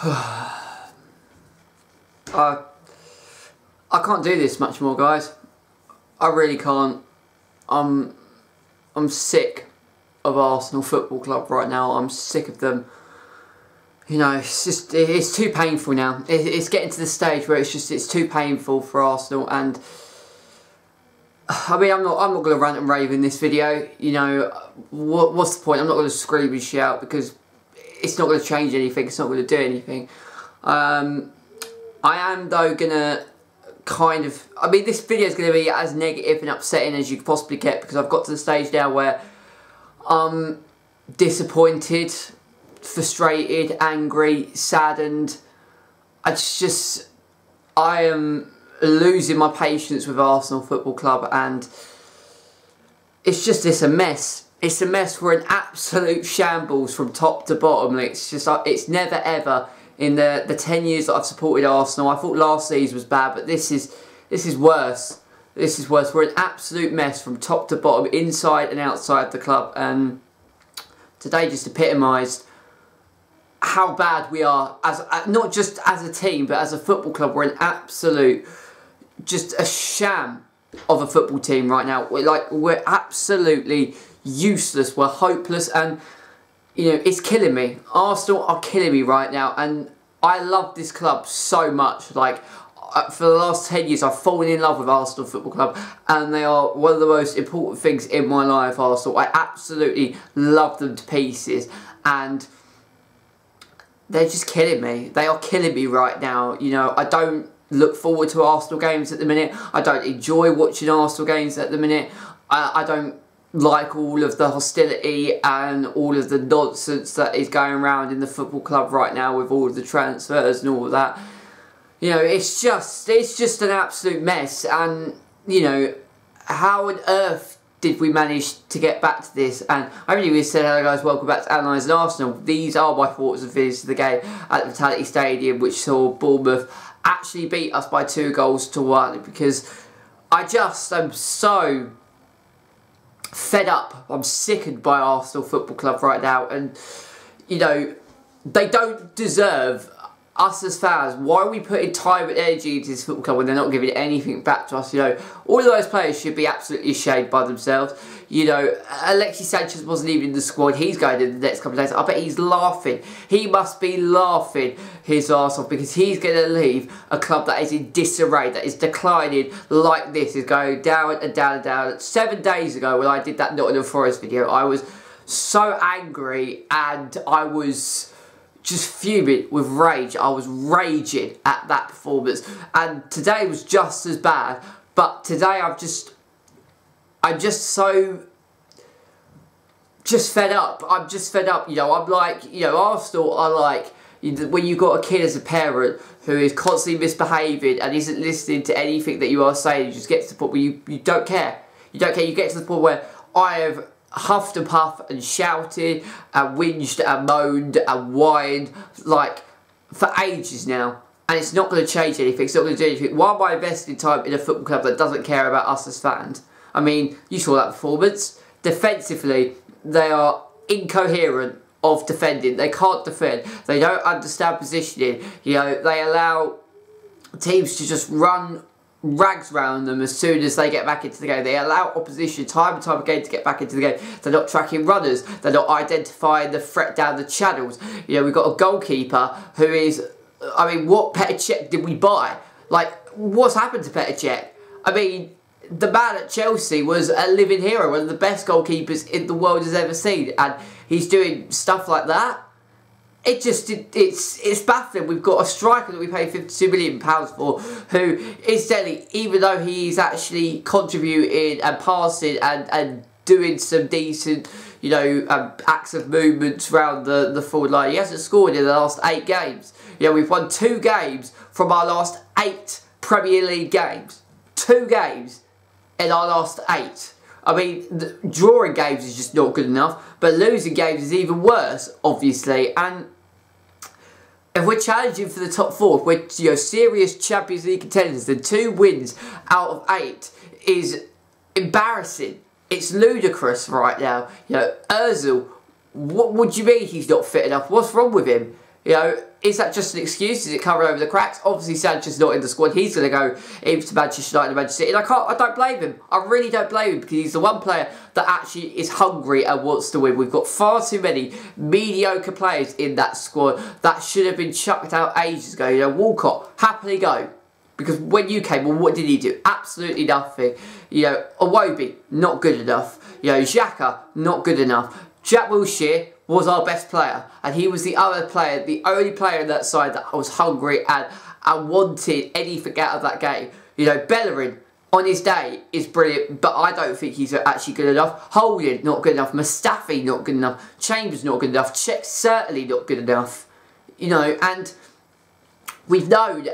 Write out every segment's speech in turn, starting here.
I can't do this much more, guys. I really can't. I'm sick of Arsenal Football Club right now. I'm sick of them. You know, it's too painful now. It's getting to the stage where it's too painful for Arsenal. And I mean, I'm not going to rant and rave in this video. You know, what's the point? I'm not going to scream and shout because it's not going to change anything. It's not going to do anything. I am though going to kind of, I mean, this video is going to be as negative and upsetting as you could possibly get, because I've got to the stage now where I'm disappointed, frustrated, angry, saddened. I am losing my patience with Arsenal Football Club, and it's a mess. It's a mess. We're an absolute shambles from top to bottom. It's never ever in the 10 years that I've supported Arsenal. I thought last season was bad, but this is worse. This is worse. We're an absolute mess from top to bottom, inside and outside the club. And today just epitomised how bad we are, as not just as a team, but as a football club. We're an absolute, just a sham of a football team right now. We're absolutely useless. We're hopeless, and you know, it's killing me. Arsenal are killing me right now, and I love this club so much. Like, for the last 10 years, I've fallen in love with Arsenal Football Club, and they are one of the most important things in my life, Arsenal. I absolutely love them to pieces, and they're just killing me. They are killing me right now. You know, I don't look forward to Arsenal games at the minute. I don't enjoy watching Arsenal games at the minute. I don't like all of the hostility and all of the nonsense that is going around in the football club right now with all of the transfers and all of that. You know, it's just an absolute mess. And you know, how on earth did we manage to get back to this? And I really said, hello guys, welcome back to Analysing Arsenal. These are my thoughts and feelings of the game at the Vitality Stadium, which saw Bournemouth actually beat us by 2-1, because I just am so fed up. I'm sickened by Arsenal Football Club right now, and you know, they don't deserve us as fans. Why are we putting time and energy into this football club when they're not giving anything back to us? You know, all of those players should be absolutely ashamed by themselves. You know, Alexis Sanchez wasn't even in the squad. He's going in the next couple of days. I bet he's laughing. He must be laughing his arse off, because he's going to leave a club that is in disarray, that is declining like this, is going down and down and down. 7 days ago, when I did that Nottingham Forest video, I was so angry, and I was just fuming with rage. I was raging at that performance, and today was just as bad. But today I'm just so fed up. I'm just fed up. You know, I'm like, you know, Arsenal are like when you've got a kid as a parent who is constantly misbehaving and isn't listening to anything that you are saying. You just get to the point where you don't care. You don't care. You get to the point where I have huffed and puffed and shouted and whinged and moaned and whined like for ages now, and it's not going to change anything. It's not going to do anything. Why am I investing time in a football club that doesn't care about us as fans? I mean, you saw that performance. Defensively, they are incoherent of defending. They can't defend. They don't understand positioning. You know, they allow teams to just run rags around them as soon as they get back into the game. They allow opposition time and time again to get back into the game. They're not tracking runners. They're not identifying the threat down the channels. You know, we've got a goalkeeper who is, I mean, what Petr Cech did we buy? Like, what's happened to Petr Cech? I mean, the man at Chelsea was a living hero, one of the best goalkeepers in the world has ever seen, and he's doing stuff like that. It's baffling. We've got a striker that we paid £52 million for, who incidentally, even though he's actually contributing and passing and doing some decent, you know, acts of movements around the forward line, he hasn't scored in the last 8 games. You know, we've won 2 games from our last 8 Premier League games. 2 games in our last 8. I mean, drawing games is just not good enough, but losing games is even worse, obviously. And if we're challenging for the top 4, if we're, you know, serious Champions League contenders, then 2 wins out of 8 is embarrassing. It's ludicrous right now. You know, Ozil, what do you mean he's not fit enough? What's wrong with him? You know, is that just an excuse? Is it covering over the cracks? Obviously, Sancho's not in the squad. He's going to go into Manchester United and Manchester City. And I don't blame him. I really don't blame him, because he's the one player that actually is hungry and wants to win. We've got far too many mediocre players in that squad that should have been chucked out ages ago. You know, Walcott, happily go. Because when you came, well, what did he do? Absolutely nothing. You know, Iwobi, not good enough. You know, Xhaka, not good enough. Jack Wilshere was our best player, and he was the other player, the only player on that side that was hungry and wanted anything out of that game. You know, Bellerin, on his day, is brilliant, but I don't think he's actually good enough. Holding, not good enough. Mustafi, not good enough. Chambers, not good enough. Czech, certainly not good enough. You know, and we've known,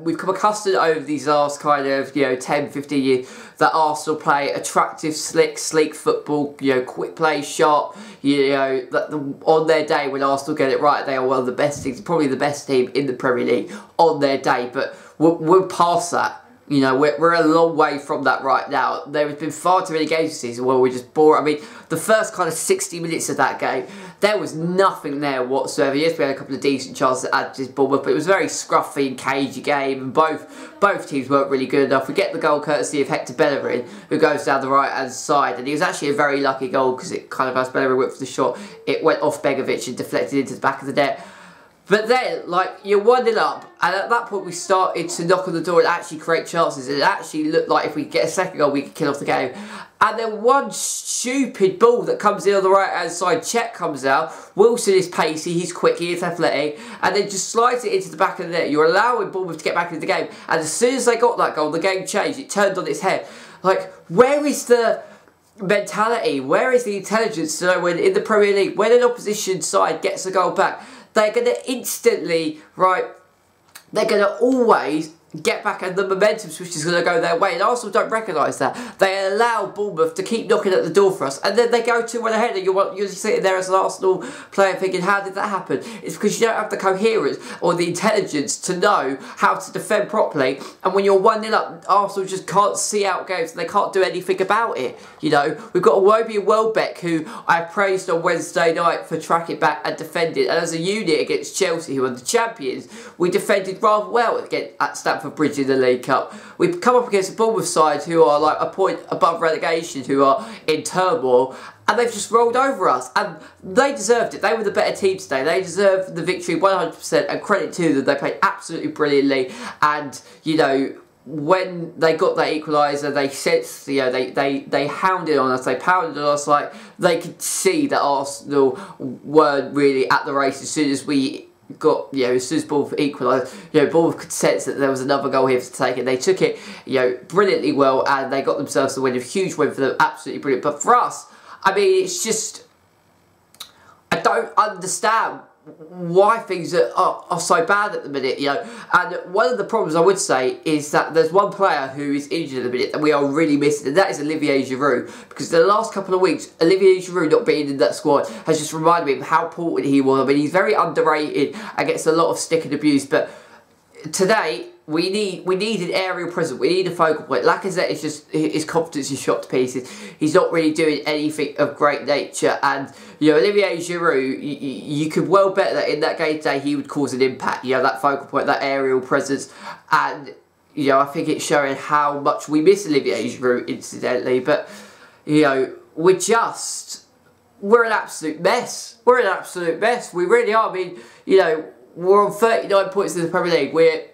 we've come accustomed over these last kind of, you know, 10, 15 years that Arsenal play attractive, sleek football, you know, quick play, sharp, you know, that on their day when Arsenal get it right, they are one of the best teams, probably the best team in the Premier League on their day, but we're past that. You know, we're a long way from that right now. There has been far too many games this season where we're just bored. I mean, the first kind of 60 minutes of that game, there was nothing there whatsoever. Yes, we had a couple of decent chances at this Bournemouth, but it was a very scruffy and cagey game, and both teams weren't really good enough. We get the goal courtesy of Hector Bellerin, who goes down the right-hand side, and he was actually a very lucky goal, because it kind of, as Bellerin went for the shot, it went off Begovic and deflected into the back of the net. But then, like, you're 1-0 up, and at that point we started to knock on the door and actually create chances. It actually looked like if we could get a second goal, we could kill off the game. And then one stupid ball that comes in on the right-hand side, Czech comes out. Wilson is pacey, he's quick, he is athletic, and then just slides it into the back of the net. You're allowing Bournemouth to get back into the game. And as soon as they got that goal, the game changed. It turned on its head. Like, where is the mentality? Where is the intelligence to know when in the Premier League, when an opposition side gets a goal back, they're going to instantly, right, they're going to always get back, and the momentum switch is going to go their way, and Arsenal don't recognise that. They allow Bournemouth to keep knocking at the door for us, and then they go 2-1 ahead, and you're sitting there as an Arsenal player thinking, how did that happen? It's because you don't have the coherence or the intelligence to know how to defend properly, and when you're 1-0 up, Arsenal just can't see out games, and they can't do anything about it. You know, we've got Iwobi and Welbeck, who I praised on Wednesday night for tracking back and defending, and as a unit against Chelsea, who are the champions, we defended rather well at Stamford Bridge in the League Cup. We've come up against a Bournemouth side who are like a point above relegation, who are in turmoil, and they've just rolled over us, and they deserved it. They were the better team today. They deserved the victory 100%, and credit to them. They played absolutely brilliantly, and you know, when they got that equaliser, they sensed, you know, they hounded on us, they pounded on us, like they could see that Arsenal weren't really at the race as soon as we got, you know, as soon as Bournemouth equalised, you know, Bournemouth could sense that there was another goal here to take, and they took it, you know, brilliantly well, and they got themselves the win. A huge win for them, absolutely brilliant. But for us, I mean, it's just, I don't understand why things are so bad at the minute, you know. And one of the problems I would say is that there's one player who is injured at the minute that we are really missing, and that is Olivier Giroud. Because the last couple of weeks, Olivier Giroud not being in that squad has just reminded me of how important he was. I mean, he's very underrated and gets a lot of stick and abuse, but today we need an aerial presence. We need a focal point. Lacazette is just, his confidence is shot to pieces. He's not really doing anything of great nature, and you know, Olivier Giroud, you could well bet that in that game today he would cause an impact. You know, that focal point, that aerial presence, and you know, I think it's showing how much we miss Olivier Giroud, incidentally. But you know, we're an absolute mess. We're an absolute mess. We really are. I mean, you know, we're on 39 points in the Premier League.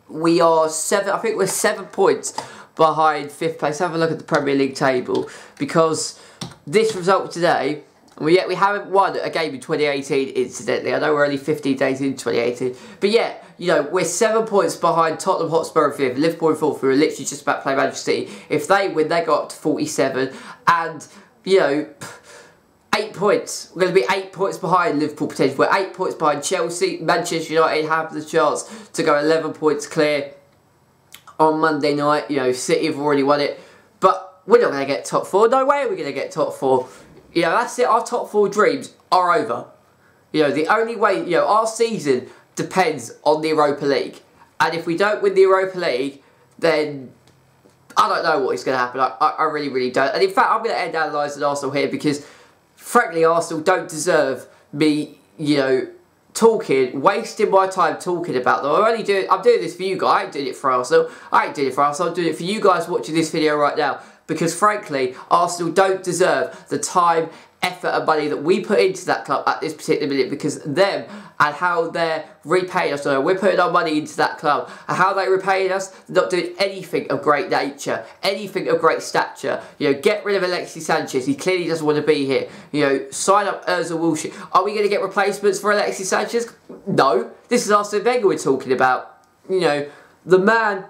We are 7. I think we're 7 points behind 5th place. Have a look at the Premier League table, because this result today, yet we haven't won a game in 2018. Incidentally, I know we're only 15 days in 2018, but yeah, you know, we're 7 points behind Tottenham Hotspur in 5th, Liverpool in 4th, who are literally just about to play Manchester City. If they win, they go up to 47, and you know, 8 points. We're going to be 8 points behind Liverpool potentially. We're 8 points behind Chelsea. Manchester United have the chance to go 11 points clear on Monday night. You know, City have already won it. But we're not going to get top 4. No way are we going to get top 4. You know, that's it. Our top 4 dreams are over. You know, the only way, you know, our season depends on the Europa League. And if we don't win the Europa League, then I don't know what is going to happen. I really, really don't. And in fact, I'm going to end analysing Arsenal here, because frankly, Arsenal don't deserve me, you know, wasting my time talking about them. I'm doing this for you guys. I ain't doing it for Arsenal. I'm doing it for you guys watching this video right now. Because frankly, Arsenal don't deserve the time, effort and money that we put into that club at this particular minute, because them and how they're repaying us. We're putting our money into that club, and how they repaying us, they're not doing anything of great nature, anything of great stature. You know, get rid of Alexis Sanchez. He clearly doesn't want to be here. You know, sign up Ozil Wilshere. Are we going to get replacements for Alexis Sanchez? No. This is Arsene Wenger we're talking about. You know, the man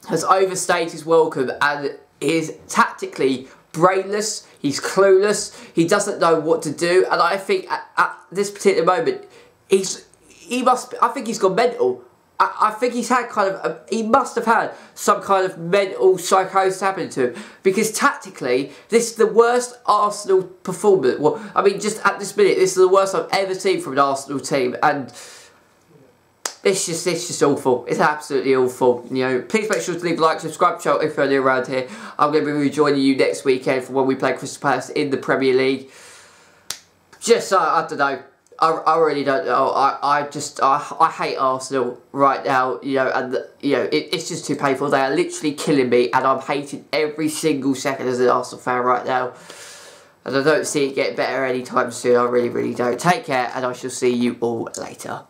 has overstayed his welcome and is tactically brainless, he's clueless, he doesn't know what to do, and I think at this particular moment, I think he's gone mental. I think he's had he must have had some kind of mental psychosis happening to him, because tactically, this is the worst Arsenal performance. Well, I mean, just at this minute, this is the worst I've ever seen from an Arsenal team, and it's just awful. It's absolutely awful. You know, please make sure to leave a like, subscribe to the channel if you're new around here. I'm going to be rejoining you next weekend for when we play Crystal Palace in the Premier League. Just, I don't know. I really don't know. I hate Arsenal right now. You know, and it's just too painful. They are literally killing me, and I'm hating every single second as an Arsenal fan right now. And I don't see it getting better anytime soon. I really, really don't. Take care, and I shall see you all later.